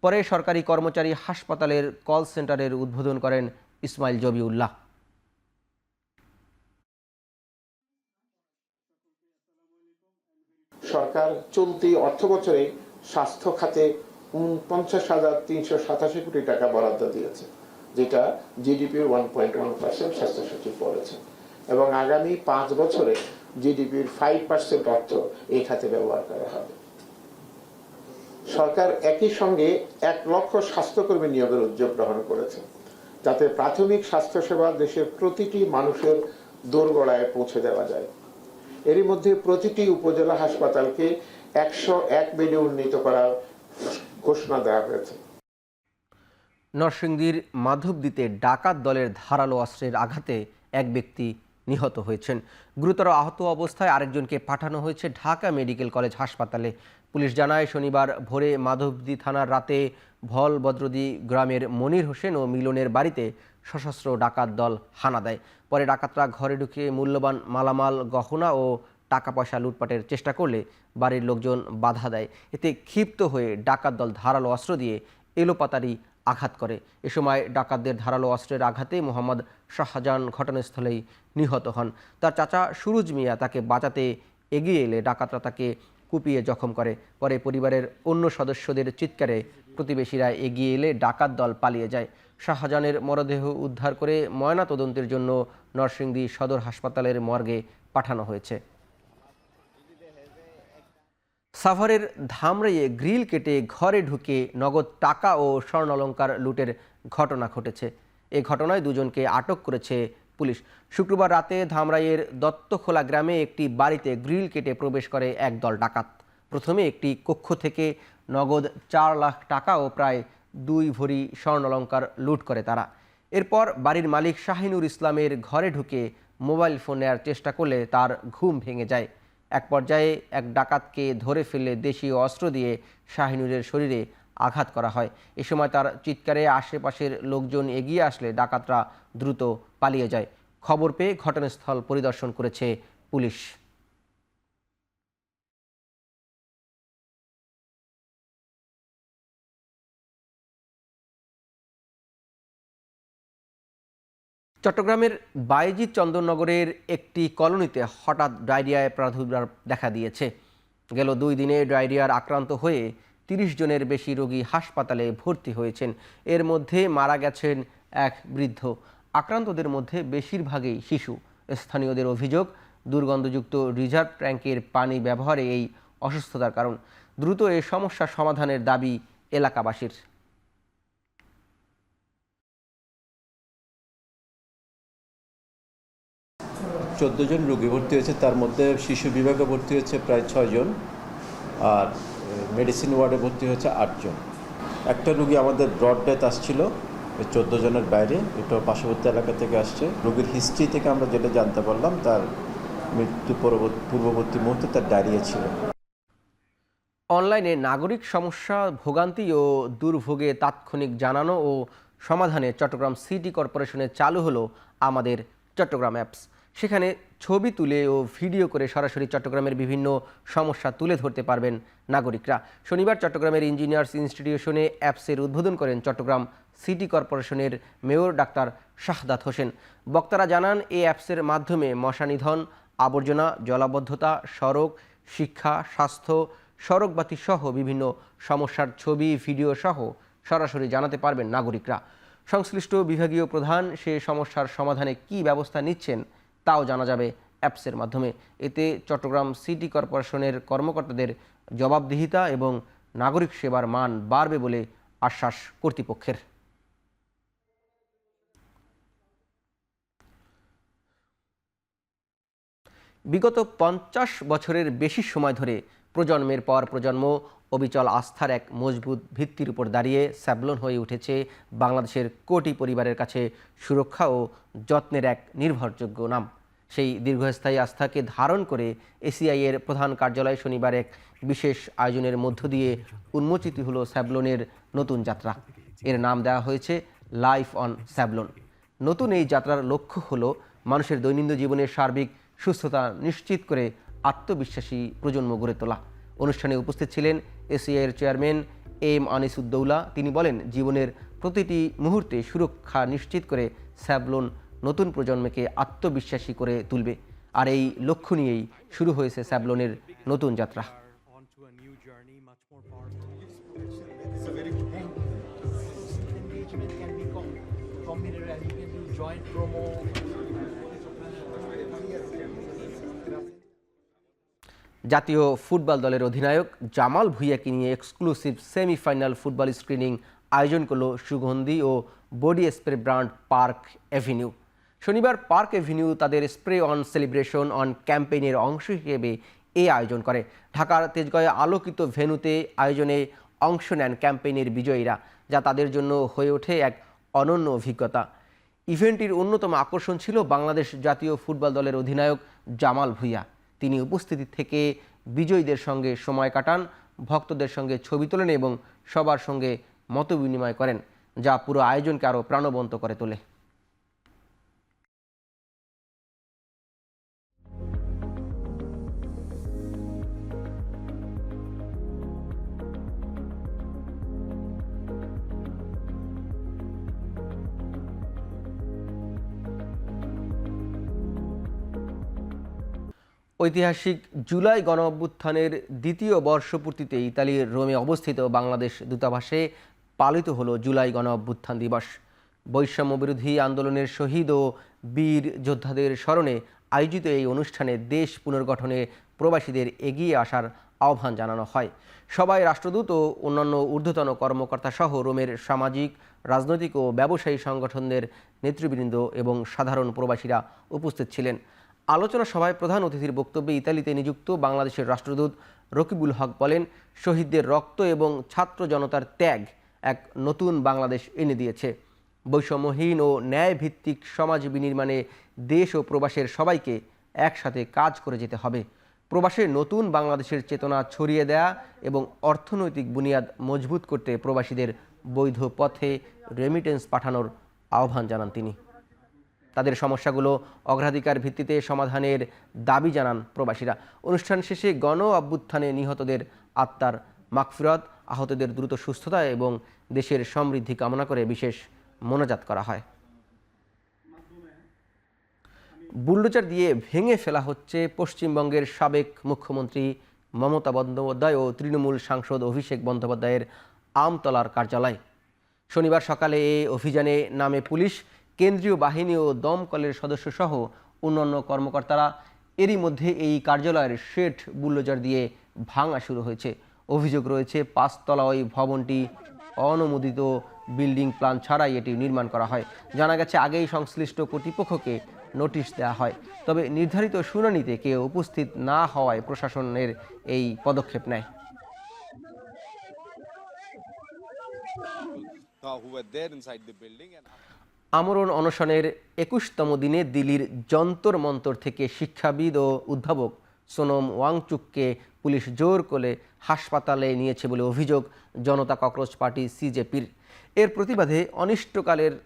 পরে সরকারি কর্মচারী হাসপাতালের কল সেন্টারের উদ্বোধন করেন ইসমাইল জবিউল্লাহ। সরকার চলতি অর্থবছরে স্বাস্থ্য খাতে 49,387 কোটি টাকা বরাদ্দ দিয়েছে, যেটা জিডিপির 1.1% স্বাস্থ্য সচিব বলেছেন, এবং আগামী 5 বছরে জিডিপির 5% অর্থ এই খাতে ব্যবহার করা হবে। সরকার একই সঙ্গে 1 লক্ষ স্বাস্থ্যকর্মী নিয়োগের উদ্যোগ গ্রহণ করেছে, যাতে প্রাথমিক স্বাস্থ্যসেবা দেশের প্রতিটি মানুষের দোরগোড়ায় পৌঁছে দেওয়া যায়। এরই মধ্যে প্রতিটি উপজেলা হাসপাতালকে 101 বেডে উন্নীত করার ঘোষণা দেওয়া হয়েছে। নরসিংদীর মাধবদীতে ডাকাত দলের ধারালো অস্ত্রের আঘাতে এক ব্যক্তি নিহত হয়েছেন। গুরুতর আহত অবস্থায় আরেকজনকে পাঠানো হয়েছে ঢাকা মেডিকেল কলেজ হাসপাতালে। পুলিশ জানায়, শনিবার ভোরে মাধবদী থানার রাতে ভল বদরদি গ্রামের মনির হোসেন ও মিলনের বাড়িতে সশস্ত্র ডাকাত দল হানা দেয়। পরে ডাকাতরা ঘরে ঢুকে মূল্যবান মালামাল, গহনা ও টাকা পয়সা লুটপাটের চেষ্টা করলে বাড়ির লোকজন বাধা দেয়। এতে ক্ষিপ্ত হয়ে ডাকাত দল ধারালো অস্ত্র দিয়ে এলোপাতাড়ি আঘাত করে। এ সময় ডাকাতদের ধারালো অস্ত্রের আঘাতে মোহাম্মদ শাহজাহান ঘটনাস্থলেই নিহত হন। তার চাচা সুরুজ মিয়া তাকে বাঁচাতে এগিয়ে এলে ডাকাতরা তাকে কুপিয়ে জখম করে। পরে পরিবারের অন্য সদস্যদের চিৎকারে প্রতিবেশীরা এগিয়ে এলে ডাকাত দল পালিয়ে যায়। শাহজাহানের মরদেহ উদ্ধার করে ময়নাতদন্তের জন্য নরসিংদী সদর হাসপাতালের মর্গে পাঠানো হয়েছে। সাভারের ধামরাইয়ে গ্রিল কেটে ঘরে ঢুকে নগদ টাকা ও স্বর্ণালংকার লুটের ঘটনা ঘটেছে। এই ঘটনায় 2 জনকে আটক করেছে পুলিশ। শুক্রবার রাতে ধামরাইয়ের দত্তখোলা গ্রামে একটি বাড়িতে গ্রিল কেটে প্রবেশ করে একদল ডাকাত। প্রথমে একটি কক্ষ থেকে নগদ 4 লাখ টাকা ও প্রায় 2 ভরি স্বর্ণালংকার লুট করে তারা। এরপর বাড়ির মালিক শাহিনুর ইসলামের ঘরে ঢুকে মোবাইল ফোন নেওয়ার চেষ্টা করলে তার ঘুম ভেঙে যায়। এক পর্যায়ে এক ডাকাতকে ধরে ফেললে দেশীয় অস্ত্র দিয়ে শাহিনুরের শরীরে আঘাত করা হয়। এ সময় তার চিৎকারে আশেপাশের লোকজন এগিয়ে আসলে ডাকাতরা দ্রুত পালিয়ে যায়। খবর পেয়ে ঘটনাস্থল পরিদর্শন করেছে পুলিশ। চট্টগ্রামের বায়েজিদ চন্দননগরের একটি কলোনিতে হঠাৎ ডায়রিয়ায় প্রাদুর্ভাব দেখা দিয়েছে। গেল 2 দিনে ডায়রিয়ার আক্রান্ত হয়ে 30 জনের বেশি রোগী হাসপাতালে ভর্তি হয়েছেন। এর মধ্যে মারা গেছেন এক বৃদ্ধ। আক্রান্তদের মধ্যে বেশিরভাগই শিশু। স্থানীয়দের অভিযোগ, দুর্গন্ধযুক্ত রিজার্ভ ট্যাঙ্কের পানি ব্যবহারে এই অসুস্থতার কারণ। দ্রুত এ সমস্যা সমাধানের দাবি এলাকাবাসীর। 14 জন রোগী ভর্তি হয়েছে, তার মধ্যে শিশু বিভাগে ভর্তি হয়েছে প্রায় 6 জন, আর মেডিসিন ওয়ার্ডে ভর্তি হয়েছে 8 জন। একটা রোগী আমাদের ব্রড ডেথ আসছিল 14 জনের বাইরে, এটা পার্শ্ববর্তী এলাকা থেকে আসছে। রোগীর হিস্ট্রি থেকে আমরা যেটা জানতে পারলাম, তার মৃত্যু পূর্ববর্তী মুহূর্তে তার ডায়রিয়া ছিল। অনলাইনে নাগরিক সমস্যা, ভোগান্তি ও দুর্ভোগে তাৎক্ষণিক জানানো ও সমাধানে চট্টগ্রাম সিটি কর্পোরেশনে চালু হলো আমাদের চট্টগ্রাম অ্যাপস। সেখানে ছবি তুলে ও ভিডিও করে সরাসরি চট্টগ্রামের বিভিন্ন সমস্যা তুলে ধরতে পারবেন নাগরিকরা। শনিবার চট্টগ্রামের ইঞ্জিনিয়ার্স ইনস্টিটিউশনে অ্যাপসের উদ্বোধন করেন চট্টগ্রাম সিটি কর্পোরেশনের মেয়র ডাক্তার শাহাদাত হোসেন। বক্তারা জানান, এই অ্যাপসের মাধ্যমে মশা নিধন, আবর্জনা, জলাবদ্ধতা, সড়ক, শিক্ষা, স্বাস্থ্য, সড়কবাতি সহ বিভিন্ন সমস্যার ছবি, ভিডিও সহ সরাসরি জানাতে পারবেন নাগরিকরা। সংশ্লিষ্ট বিভাগীয় প্রধান সে সমস্যার সমাধানে কী ব্যবস্থা নিচ্ছেন তাও জানা যাবে অ্যাপসের মাধ্যমে। এতে চট্টগ্রাম সিটি কর্পোরেশনের কর্মকর্তাদের জবাবদিহিতা এবং নাগরিক সেবার মান বাড়বে বলে আশ্বাস কর্তৃপক্ষের। বিগত 50 বছরের বেশি সময় ধরে প্রজন্মের পর প্রজন্ম অবিচল আস্থার এক মজবুত ভিত্তির উপর দাঁড়িয়ে স্যাভলন হয়ে উঠেছে বাংলাদেশের কোটি পরিবারের কাছে সুরক্ষা ও যত্নের এক নির্ভরযোগ্য নাম। সেই দীর্ঘস্থায়ী আস্থাকে ধারণ করে এসিআই-এর প্রধান কার্যালয়ে শনিবার এক বিশেষ আয়োজনের মধ্য দিয়ে উন্মোচিত হলো স্যাভলনের নতুন যাত্রা। এর নাম দেওয়া হয়েছে লাইফ অন স্যাভলন। নতুন এই যাত্রার লক্ষ্য হলো মানুষের দৈনন্দিন জীবনের সার্বিক সুস্থতা নিশ্চিত করে আত্মবিশ্বাসী প্রজন্ম গড়ে তোলা। অনুষ্ঠানে উপস্থিত ছিলেন এসিআই-এর চেয়ারম্যান এম আনিসুদ্দৌলা। তিনি বলেন, জীবনের প্রতিটি মুহূর্তে সুরক্ষা নিশ্চিত করে স্যাভলন নতুন প্রজন্মকে আত্মবিশ্বাসী করে তুলবে। আর এই লক্ষ্য নিয়েই শুরু হয়েছে স্যাভলনের নতুন যাত্রা। জাতীয় ফুটবল দলের অধিনায়ক জামাল ভুঁইয়াকে নিয়ে এক্সক্লুসিভ সেমিফাইনাল ফুটবল স্ক্রিনিং আয়োজন করল সুগন্ধি ও body spray brand Park Avenue. শনিবার পার্ক এভিনিউ তাদের স্প্রে অন সেলিব্রেশন অন ক্যাম্পেইনের অংশ হিসেবে এই আয়োজন করে। ঢাকার তেজগাঁয়ে আলোকিত ভেন্যুতে আয়োজনে অংশ নেন ক্যাম্পেইনের বিজয়ীরা, যা তাদের জন্য হয়ে ওঠে এক অনন্য অভিজ্ঞতা। ইভেন্টটির অন্যতম আকর্ষণ ছিল বাংলাদেশ জাতীয় ফুটবল দলের অধিনায়ক জামাল ভুঁইয়া। তিনি উপস্থিতি থেকে বিজয়ীদের সঙ্গে সময় কাটান, ভক্তদের সঙ্গে ছবি তোলেন এবং সবার সঙ্গে মতবিনিময় করেন, যা পুরো আয়োজনকে আরও প্রাণবন্ত করে তোলে। ঐতিহাসিক জুলাই গণ অভ্যুত্থানের দ্বিতীয় বর্ষপূর্তিতে ইতালির রোমে অবস্থিত বাংলাদেশ দূতাবাসে পালিত হলো জুলাই গণ অভ্যুত্থান দিবস। বৈষম্য বিরোধী আন্দোলনের শহীদ ও বীর যোদ্ধাদের স্মরণে আয়োজিত এই অনুষ্ঠানে দেশ পুনর্গঠনে প্রবাসীদের এগিয়ে আসার আহ্বান জানানো হয়। সবাই রাষ্ট্রদূত ও অন্যান্য ঊর্ধ্বতন কর্মকর্তা সহ রোমের সামাজিক, রাজনৈতিক ও ব্যবসায়ী সংগঠনদের নেতৃবৃন্দ এবং সাধারণ প্রবাসীরা উপস্থিত ছিলেন। আলোচনা সভায় প্রধান অতিথির বক্তব্যে ইতালিতে নিযুক্ত বাংলাদেশের রাষ্ট্রদূত রকিবুল হক বলেন, শহীদদের রক্ত এবং ছাত্র জনতার ত্যাগ এক নতুন বাংলাদেশ এনে দিয়েছে। বৈষম্যহীন ও ন্যায়ভিত্তিক সমাজ বিনির্মাণে দেশ ও প্রবাসের সবাইকে একসাথে কাজ করে যেতে হবে। প্রবাসে নতুন বাংলাদেশের চেতনা ছড়িয়ে দেয়া এবং অর্থনৈতিক বুনিয়াদ মজবুত করতে প্রবাসীদের বৈধ পথে রেমিটেন্স পাঠানোর আহ্বান জানান তিনি। তাদের সমস্যাগুলো অগ্রাধিকার ভিত্তিতে সমাধানের দাবি জানান প্রবাসীরা। অনুষ্ঠান শেষে গণ অভ্যুত্থানে নিহতদের আত্মার মাগফিরাত, আহতদের দ্রুত সুস্থতা এবং দেশের সমৃদ্ধি কামনা করে বিশেষ মোনাজাত করা হয়। বুলডোজার দিয়ে ভেঙে ফেলা হচ্ছে পশ্চিমবঙ্গের সাবেক মুখ্যমন্ত্রী মমতা বন্দ্যোপাধ্যায় ও তৃণমূল সাংসদ অভিষেক বন্দ্যোপাধ্যায়ের আমতলার কার্যালয়। শনিবার সকালে এই অভিযানে নামে পুলিশ, কেন্দ্রীয় বাহিনী ও দমকলের সদস্যসহ অন্যান্য কর্মকর্তারা। এরই মধ্যে এই কার্যালয়ের শেড বুলডোজার দিয়ে ভাঙা শুরু হয়েছে। অভিযোগ রয়েছে 5 তলা ওই ভবনটি অনুমোদিত বিল্ডিং প্ল্যান ছাড়াই এটি নির্মাণ করা হয়। জানা গেছে আগেই সংশ্লিষ্ট কর্তৃপক্ষকে নোটিশ দেওয়া হয়, তবে নির্ধারিত শুনানিতে কেউ উপস্থিত না হওয়ায় প্রশাসনের এই পদক্ষেপ নেয়। আমরণ অনশনের 21তম দিনে দিল্লির যন্তর মন্তর থেকে শিক্ষাবিদ ও উদ্ভাবক সোনম ওয়াংচুককে পুলিশ জোর করে হাসপাতালে নিয়েছে বলে অভিযোগ জনতা ককরোচ পার্টি সিজেপির। এর প্রতিবাদে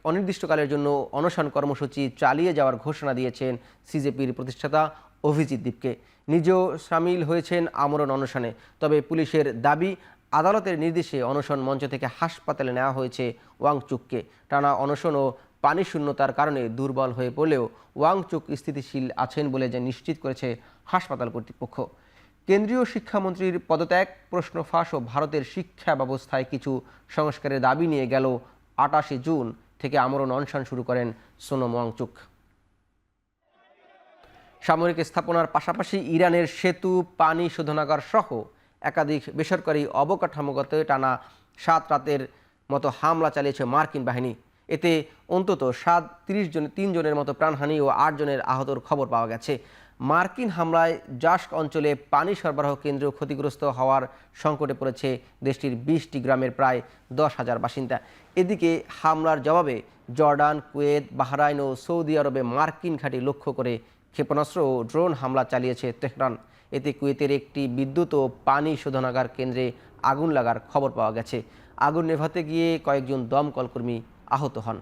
অনির্দিষ্টকালের জন্য অনশন কর্মসূচি চালিয়ে যাওয়ার ঘোষণা দিয়েছেন সিজেপির প্রতিষ্ঠাতা অভিজিৎ দীপকে। নিজেও সামিল হয়েছেন আমরণ অনশনে। তবে পুলিশের দাবি, আদালতের নির্দেশে অনশন মঞ্চ থেকে হাসপাতালে নেওয়া হয়েছে ওয়াংচুককে। টানা অনশন ও পানি শূন্যতার কারণে দুর্বল হয়ে পড়লেও ওয়াংচুক স্থিতিশীল আছেন বলে যা নিশ্চিত করেছে হাসপাতাল কর্তৃপক্ষ। কেন্দ্রীয় শিক্ষামন্ত্রীর পদত্যাগ, প্রশ্ন ফাঁস ও ভারতের শিক্ষা ব্যবস্থায় কিছু সংস্কারের দাবি নিয়ে গেল 28 জুন থেকে আমরণ অনশন শুরু করেন সোনম ওয়াংচুক। সামরিক স্থাপনার পাশাপাশি ইরানের সেতু, পানি শোধনাগার সহ একাধিক বেসরকারি অবকাঠামোগত টানা 7 রাতের মতো হামলা চালিয়েছে মার্কিন বাহিনী। এতে অন্তত 3 জনের মতো প্রাণহানি ও 8 জনের আহতর খবর পাওয়া গেছে। মার্কিন হামলায় জাস্ক অঞ্চলে পানি সরবরাহ কেন্দ্র ক্ষতিগ্রস্ত হওয়ার সংকটে পড়েছে দেশটির 20টি গ্রামের প্রায় 10,000 বাসিন্দা। এদিকে হামলার জবাবে জর্ডান, কুয়েত, বাহরাইন ও সৌদি আরবে মার্কিন ঘাঁটি লক্ষ্য করে ক্ষেপণাস্ত্র ও ড্রোন হামলা চালিয়েছে তেহরান। এতে কুয়েতের একটি বিদ্যুৎ ও পানি শোধনাগার কেন্দ্রে আগুন লাগার খবর পাওয়া গেছে। আগুন নেভাতে গিয়ে কয়েকজন দমকল কর্মী আহত হন।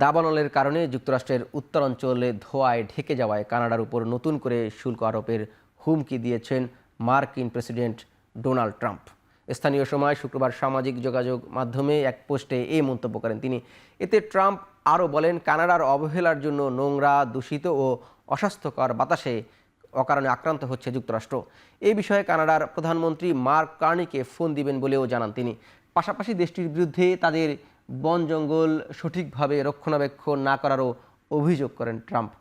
দাবানলের কারণে যুক্তরাষ্ট্রের উত্তরাঞ্চলে ধোঁয়ায় ঢেকে যাওয়ায় কানাডার উপর নতুন করে শুল্ক আরোপের হুমকি দিয়েছেন মার্কিন প্রেসিডেন্ট ডোনাল্ড ট্রাম্প। স্থানীয় সময় শুক্রবার সামাজিক যোগাযোগ মাধ্যমে এক পোস্টে এই মন্তব্য করেন তিনি। এতে ট্রাম্প আরও বলেন, কানাডার অবহেলার জন্য নোংরা, দূষিত ও অস্বাস্থ্যকর বাতাসে অকারণে আক্রান্ত হচ্ছে যুক্তরাষ্ট্র। এই বিষয়ে কানাডার প্রধানমন্ত্রী মার্ক কার্নিকে ফোন দিবেন বলেও জানান তিনি। পাশাপাশি দেশটির বিরুদ্ধে তাদের বন জঙ্গল সঠিকভাবে রক্ষণাবেক্ষণ না করারও অভিযোগ করেন ট্রাম্প।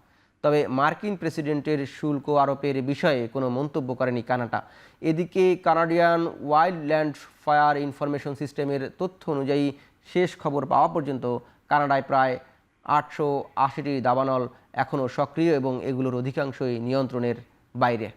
তবে মার্কিন প্রেসিডেন্টের শুল্ক আরোপের বিষয়ে কোনো মন্তব্য করেনি কানাডা। এদিকে কানাডিয়ান ওয়াইল্ডল্যান্ড ফায়ার ইনফরমেশন সিস্টেমের তথ্য অনুযায়ী শেষ খবর পাওয়া পর্যন্ত কানাডায় প্রায় 880টি দাবানল এখনও সক্রিয় এবং এগুলোর অধিকাংশই নিয়ন্ত্রণের বাইরে।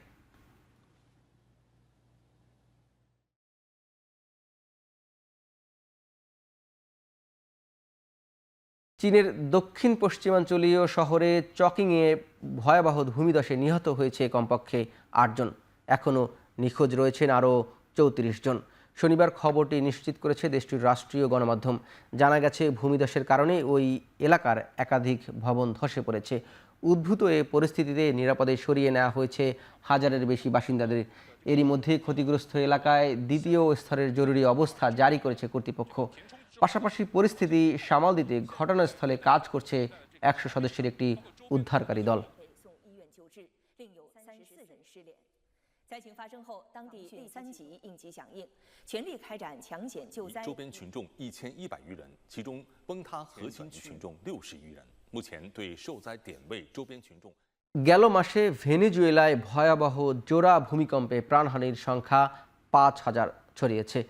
চীনের দক্ষিণ পশ্চিমাঞ্চলীয় শহরে চকিংয়ে ভয়াবহ ভূমিধসে নিহত হয়েছে কমপক্ষে 8 জন। এখনও নিখোঁজ রয়েছেন আরও 34 জন। শনিবার খবরটি নিশ্চিত করেছে দেশটির রাষ্ট্রীয় গণমাধ্যম। জানা গেছে ভূমিধসের কারণে ওই এলাকার একাধিক ভবন ধসে পড়েছে। উদ্ভূত এ পরিস্থিতিতে নিরাপদে সরিয়ে নেওয়া হয়েছে হাজারের বেশি বাসিন্দাদের। এরই মধ্যে ক্ষতিগ্রস্ত এলাকায় দ্বিতীয় স্তরের জরুরি অবস্থা জারি করেছে কর্তৃপক্ষ। পাশাপাশি পরিস্থিতি সামাল দিতে ঘটনাস্থলে কাজ করছে 100 সদস্যের একটি উদ্ধারকারী দল। গেল মাসে ভেনেজুয়েলায় ভয়াবহ জোড়া ভূমিকম্পে প্রাণহানির সংখ্যা 5000 ছড়িয়েছে।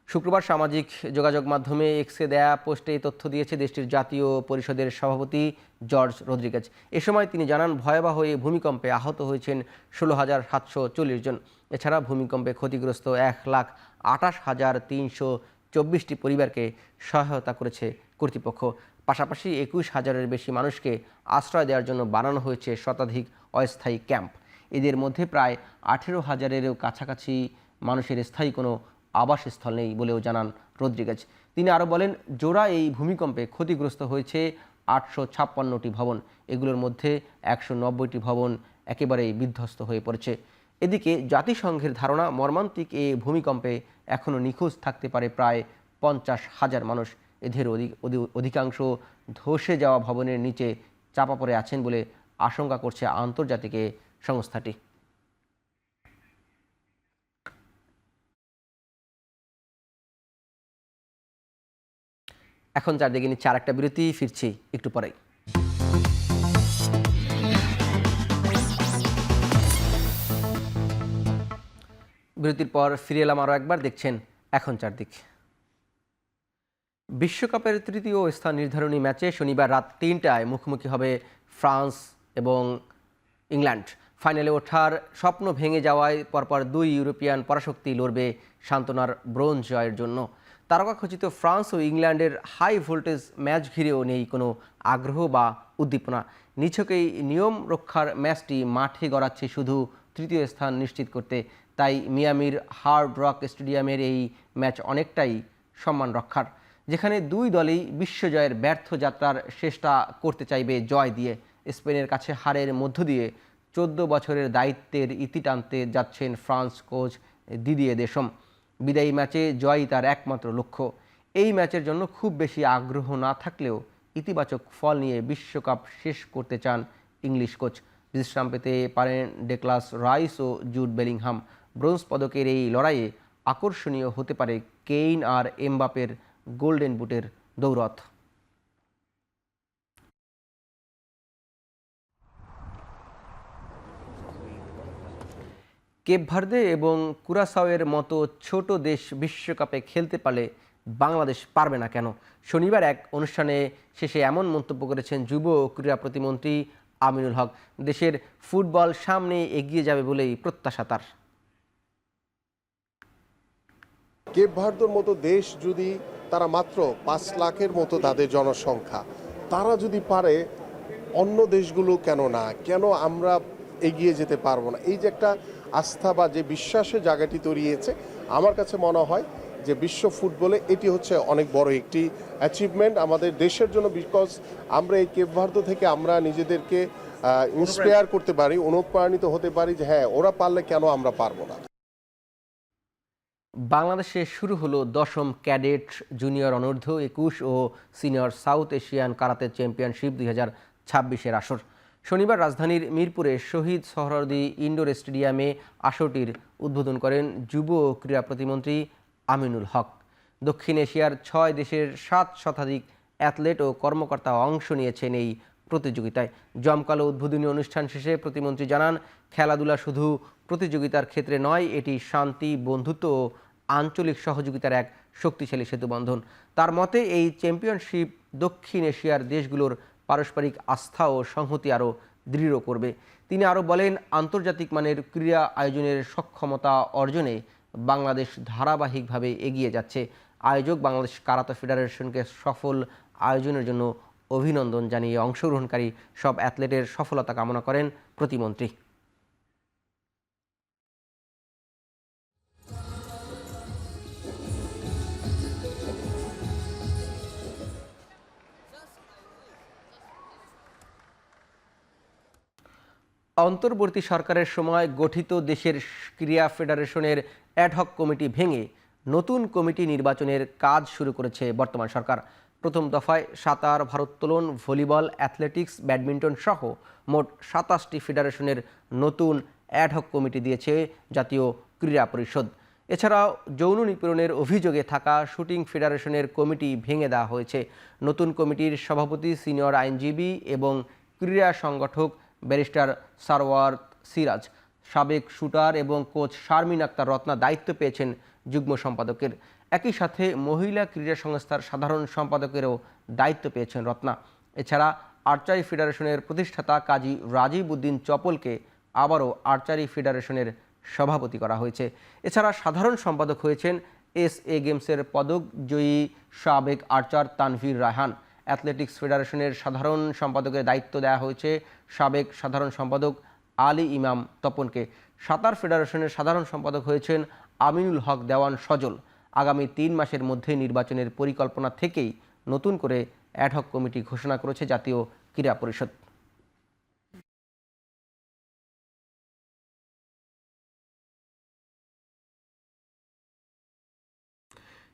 শুক্রবার সামাজিক যোগাযোগ মাধ্যমে এক্সে দেয়া পোস্টে এই তথ্য দিয়েছে দেশটির জাতীয় পরিষদের সভাপতি জর্জ রদ্রিগেজ। এ সময় তিনি জানান, ভয়াবহ এই ভূমিকম্পে আহত হয়েছেন 16,740 জন। এছাড়া ভূমিকম্পে ক্ষতিগ্রস্ত 1,28,300 24টি পরিবারকে সহায়তা করেছে কর্তৃপক্ষ। পাশাপাশি 21,000-এর বেশি মানুষকে আশ্রয় দেওয়ার জন্য বানানো হয়েছে শতাধিক অস্থায়ী ক্যাম্প। এদের মধ্যে প্রায় 18,000-এরও কাছাকাছি মানুষের স্থায়ী কোনো আবাসস্থল নেই বলেও জানান রদ্রিগেজ। তিনি আরও বলেন, জোড়া এই ভূমিকম্পে ক্ষতিগ্রস্ত হয়েছে 856টি ভবন। এগুলোর মধ্যে 190টি ভবন একেবারেই বিধ্বস্ত হয়ে পড়েছে। এদিকে জাতিসংঘের ধারণা, মর্মান্তিক এই ভূমিকম্পে এখনও নিখোঁজ থাকতে পারে প্রায় 50,000 মানুষ। এদের অধিকাংশ ধসে যাওয়া ভবনের নিচে চাপা পড়ে আছেন বলে আশঙ্কা করছে আন্তর্জাতিক সংস্থাটি। এখন চারদিকে নিচ্ছে আরেকটা বিরতি, ফিরছি একটু পরেই। বিরতির পর ফিরে এলাম আরও একবার, দেখছেন এখন চারদিক। বিশ্বকাপের তৃতীয় স্থান নির্ধারণী ম্যাচে শনিবার রাত 3টায় মুখোমুখি হবে ফ্রান্স এবং ইংল্যান্ড। ফাইনালে ওঠার স্বপ্ন ভেঙে যাওয়ায় পরপর 2 ইউরোপিয়ান পরাশক্তি লড়বে সান্ত্বনার ব্রোঞ্জ জয়ের জন্য। তারকাখচিত ফ্রান্স ও ইংল্যান্ডের হাই ভোল্টেজ ম্যাচ ঘিরেও নেই কোনো আগ্রহ বা উদ্দীপনা। নিছকেই নিয়ম রক্ষার ম্যাচটি মাঠে গড়াচ্ছে শুধু তৃতীয় স্থান নিশ্চিত করতে। তাই মিয়ামির হার্ড রক স্টেডিয়ামের এই ম্যাচ অনেকটাই সম্মান রক্ষার, যেখানে দুই দলই বিশ্বজয়ের ব্যর্থ যাত্রার শেষটা করতে চাইবে জয় দিয়ে। স্পেনের কাছে হারের মধ্য দিয়ে 14 বছরের দায়িত্বের ইতি টানতে যাচ্ছেন ফ্রান্স কোচ দিদিয়ে দেশম। বিদায়ী ম্যাচে জয়ই তার একমাত্র লক্ষ্য। এই ম্যাচের জন্য খুব বেশি আগ্রহ না থাকলেও ইতিবাচক ফল নিয়ে বিশ্বকাপ শেষ করতে চান ইংলিশ কোচ। বিশ্রাম পেতে পারেন ডেক্লাস রাইস ও জুড বেলিংহাম। ব্রোঞ্জ পদকের এই লড়াইয়ে আকর্ষণীয় হতে পারে কেইন আর এমবাপের গোল্ডেন বুটের দৌড়ত। কেপ ভার্দে এবং কুরাসাওয়ের মতো ছোট দেশ বিশ্বকাপে খেলতে পারলে বাংলাদেশ পারবে না কেন? শনিবার এক অনুষ্ঠানে শেষে এমন মন্তব্য করেছেন যুব ও ক্রীড়া প্রতিমন্ত্রী আমিনুল হক। দেশের ফুটবল সামনে এগিয়ে যাবে বলেই প্রত্যাশা তার। কেপ ভার্দের মতো দেশ যদি তারা মাত্র 5 লাখের মতো তাদের জনসংখ্যা, তারা যদি পারে, অন্য দেশগুলো কেন না? কেন আমরা এগিয়ে যেতে পারবো না? এই যে একটা আস্থা বা যে বিশ্বাসের জায়গাটি তৈরি হয়েছে, আমার কাছে মনে হয় যে বিশ্ব ফুটবলে এটি হচ্ছে অনেক বড় একটি অ্যাচিভমেন্ট আমাদের দেশের জন্য। বিকজ আমরা এই কেপ ভার্দে থেকে আমরা নিজেদেরকে ইন্সপায়ার করতে পারি, অনুপ্রাণিত হতে পারি যে হ্যাঁ, ওরা পারলে কেন আমরা পারবো না। বাংলাদেশে শুরু হলো 10ম ক্যাডেট জুনিয়র অনূর্ধ্ব 21 ও senior South Asian karate championship 2026-এর আসর। শনিবার রাজধানীর মিরপুরে শহীদ সোহরাওয়ার্দী ইনডোর স্টেডিয়ামে আসরটির উদ্বোধন করেন যুব ও ক্রীড়া প্রতিমন্ত্রী আমিনুল হক। দক্ষিণ এশিয়ার 6 দেশের 7 শতাধিক অ্যাথলেট ও কর্মকর্তা অংশ নিয়েছেন এই প্রতিযোগিতায়। জমকালো উদ্বোধনী অনুষ্ঠান শেষে প্রতিমন্ত্রী জানান, খেলাধুলা শুধু প্রতিযোগিতার ক্ষেত্রে নয়, এটি শান্তি, বন্ধুত্ব ও আঞ্চলিক সহযোগিতার এক শক্তিশালী সেতুবন্ধন। তার মতে এই চ্যাম্পিয়নশিপ দক্ষিণ এশিয়ার দেশগুলোর পারস্পরিক আস্থা ও সংহতি আরও দৃঢ় করবে। তিনি আরও বলেন, আন্তর্জাতিক মানের ক্রীড়া আয়োজনের সক্ষমতা অর্জনে বাংলাদেশ ধারাবাহিকভাবে এগিয়ে যাচ্ছে। আয়োজক বাংলাদেশ কারাতে ফেডারেশনকে সফল আয়োজনের জন্য অভিনন্দন জানিয়ে অংশগ্রহণকারী সব অ্যাথলেটের সফলতা কামনা করেন প্রতিমন্ত্রী। অন্তর্বর্তী সরকারের সময় গঠিত দেশের ক্রীড়া ফেডারেশনের অ্যাডহক কমিটি ভেঙে নতুন কমিটি নির্বাচনের কাজ শুরু করেছে বর্তমান সরকার। প্রথম দফায় সাঁতার, ভারোত্তোলন, ভলিবল, অ্যাথলেটিক্স, ব্যাডমিন্টন সহ মোট 27টি ফেডারেশনের নতুন অ্যাডহক কমিটি দিয়েছে জাতীয় ক্রীড়া পরিষদ। এছাড়াও যৌন নিপীড়নের অভিযোগে থাকা শুটিং ফেডারেশনের কমিটি ভেঙে দেওয়া হয়েছে। নতুন কমিটির সভাপতি সিনিয়র আইনজীবী এবং ক্রীড়া সংগঠক ব্যারিস্টার সারওয়ার সিরাজ। সাবেক শুটার এবং কোচ শারমিন আক্তার রত্না দায়িত্ব পেয়েছেন যুগ্ম সম্পাদকের। একই সাথে মহিলা ক্রীড়া সংস্থার সাধারণ সম্পাদকেরও দায়িত্ব পেয়েছেন রত্না। এছাড়া আর্চারি ফেডারেশনের প্রতিষ্ঠাতা কাজী রাজীব উদ্দিন চপলকে আবারও আর্চারি ফেডারেশনের সভাপতি করা হয়েছে। এছাড়া সাধারণ সম্পাদক হয়েছেন SA গেমসের পদক জয়ী সাবেক আর্চার তানভীর রায়হান। অ্যাথলেটিক্স ফেডারেশনের সাধারণ সম্পাদকের দায়িত্ব দেওয়া হয়েছে সাবেক সাধারণ সম্পাদক আলী ইমাম তপনকে। সাঁতার ফেডারেশনের সাধারণ সম্পাদক হয়েছেন আমিনুল হক দেওয়ান সজল। আগামী 3 মাসের মধ্যে নির্বাচনের পরিকল্পনা থেকেই নতুন করে অ্যাডহক কমিটি ঘোষণা করেছে জাতীয় ক্রীড়া পরিষদ।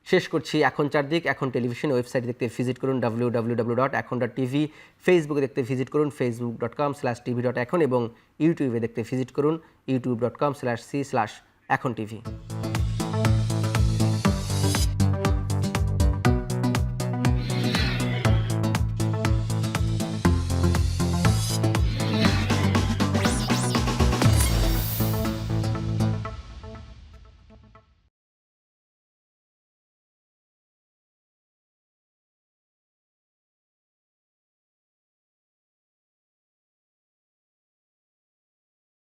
শেষ করছি এখন চারদিক। এখন টেলিভিশন ওয়েবসাইট দেখতে ভিজিট করুন www.এখন.tv, ফেসবুকে দেখতে ভিজিট করুন facebook.com/tv.এখন এবং ইউটিউবে দেখতে ভিজিট করুন youtube.com/c/এখন tv।